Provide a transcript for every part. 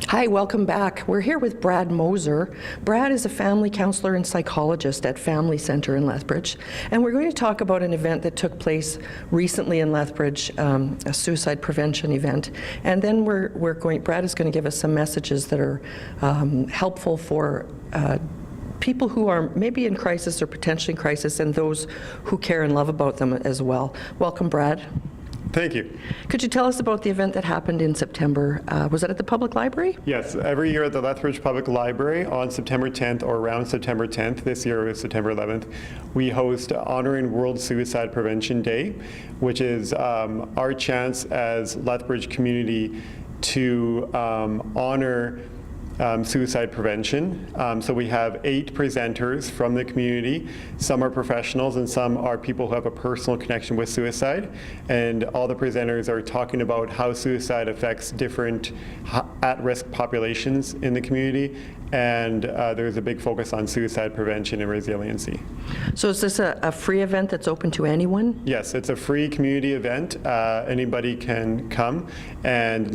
Hi, welcome back. We're here with Brad Moser. Brad is a family counselor and psychologist at Family Centre in Lethbridge, and we're going to talk about an event that took place recently in Lethbridge, a suicide prevention event. And then Brad is going to give us some messages that are helpful for people who are maybe in crisis or potentially in crisis, and those who care and love about them as well. Welcome, Brad. Thank you. Could you tell us about the event that happened in September? Was it at the public library? Yes, every year at the Lethbridge Public Library on September 10th or around September 10th, this year is September 11th, we host Honoring World Suicide Prevention Day, which is our chance as Lethbridge community to honor suicide prevention. So we have 8 presenters from the community. Some are professionals and some are people who have a personal connection with suicide. And all the presenters are talking about how suicide affects different at-risk populations in the community. And there's a big focus on suicide prevention and resiliency. So is this a free event that's open to anyone? Yes, it's a free community event. Anybody can come, and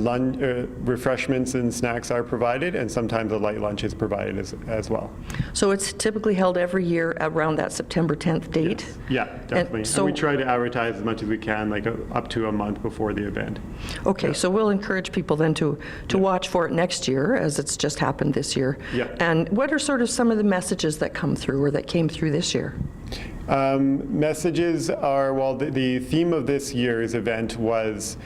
refreshments and snacks are provided, and sometimes a light lunch is provided as well. So it's typically held every year around that September 10th date? Yes. Yeah, definitely. And we try to advertise as much as we can, like up to a month before the event. Okay, yeah. So we'll encourage people then to watch for it next year, as it's just happened this year. Yeah. And what are sort of some of the messages that come through or that came through this year? Messages are, well, the theme of this year's event was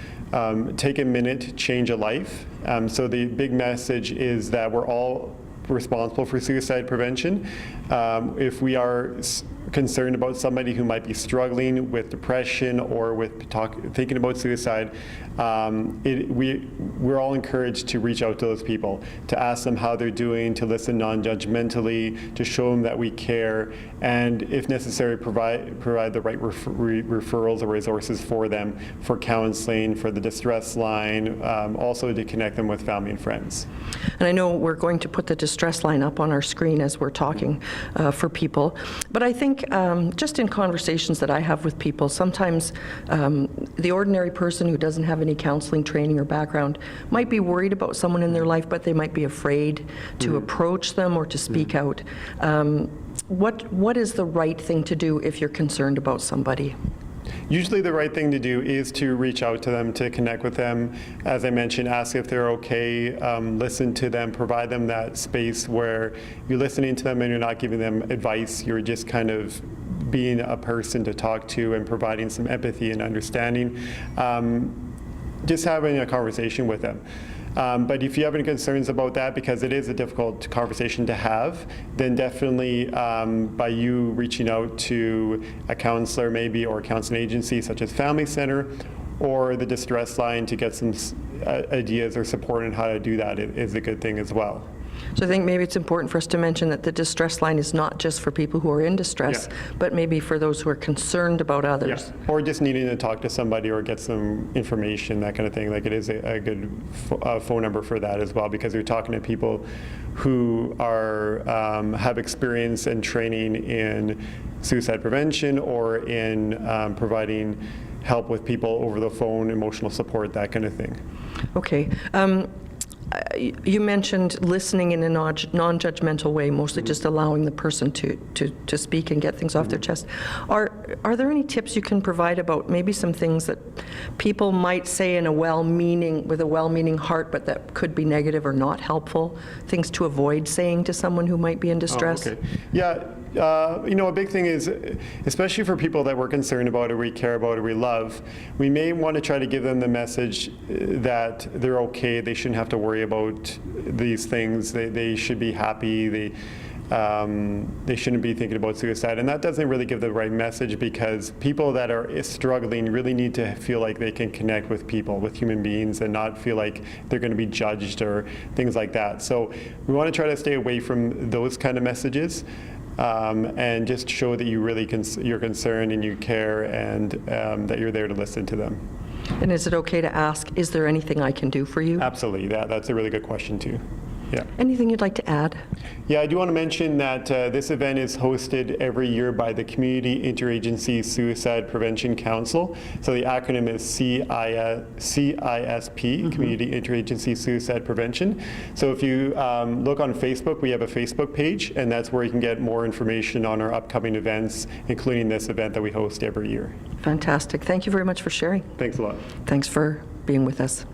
take a minute, change a life. So the big message is that we're all responsible for suicide prevention. If we are concerned about somebody who might be struggling with depression or with thinking about suicide, we're all encouraged to reach out to those people, to ask them how they're doing, to listen non-judgmentally, to show them that we care, and if necessary, provide the right referrals or resources for them, for counseling, for the distress line, also to connect them with family and friends. And I know we're going to put the distress line up on our screen as we're talking for people, but I think just in conversations that I have with people, sometimes the ordinary person who doesn't have any counseling training or background might be worried about someone in their life, but they might be afraid to approach them or to speak out. What is the right thing to do if you're concerned about somebody? Usually the right thing to do is to reach out to them, to connect with them. As I mentioned, ask if they're okay, listen to them, provide them that space where you're listening to them and you're not giving them advice, you're just kind of being a person to talk to and providing some empathy and understanding. Just having a conversation with them. But if you have any concerns about that, because it is a difficult conversation to have, then definitely by you reaching out to a counselor maybe, or a counseling agency such as Family Centre or the distress line to get some ideas or support on how to do that is a good thing as well. So I think maybe it's important for us to mention that the distress line is not just for people who are in distress, but maybe for those who are concerned about others. Yeah. Or just needing to talk to somebody or get some information, that kind of thing. Like, it is a good phone number for that as well, because you're talking to people who are have experience and training in suicide prevention or in providing help with people over the phone, emotional support, that kind of thing. Okay. You mentioned listening in a non-judgmental way, mostly just allowing the person to speak and get things off their chest. Are there any tips you can provide about maybe some things that people might say in with a well-meaning heart, but that could be negative or not helpful? Things to avoid saying to someone who might be in distress? Oh, okay. Yeah. A big thing is, especially for people that we're concerned about or we care about or we love, we may want to try to give them the message that they're okay, they shouldn't have to worry about these things, they should be happy, they shouldn't be thinking about suicide. And that doesn't really give the right message, because people that are struggling really need to feel like they can connect with people, with human beings, and not feel like they're going to be judged or things like that. So we want to try to stay away from those kind of messages. And just show that you really you're concerned and you care, and that you're there to listen to them. And is it okay to ask, is there anything I can do for you? Absolutely. That's a really good question too. Yeah. Anything you'd like to add? Yeah, I do want to mention that this event is hosted every year by the Community Interagency Suicide Prevention Council. So the acronym is CISP, Community Interagency Suicide Prevention. So if you look on Facebook, we have a Facebook page, and that's where you can get more information on our upcoming events, including this event that we host every year. Fantastic. Thank you very much for sharing. Thanks a lot. Thanks for being with us.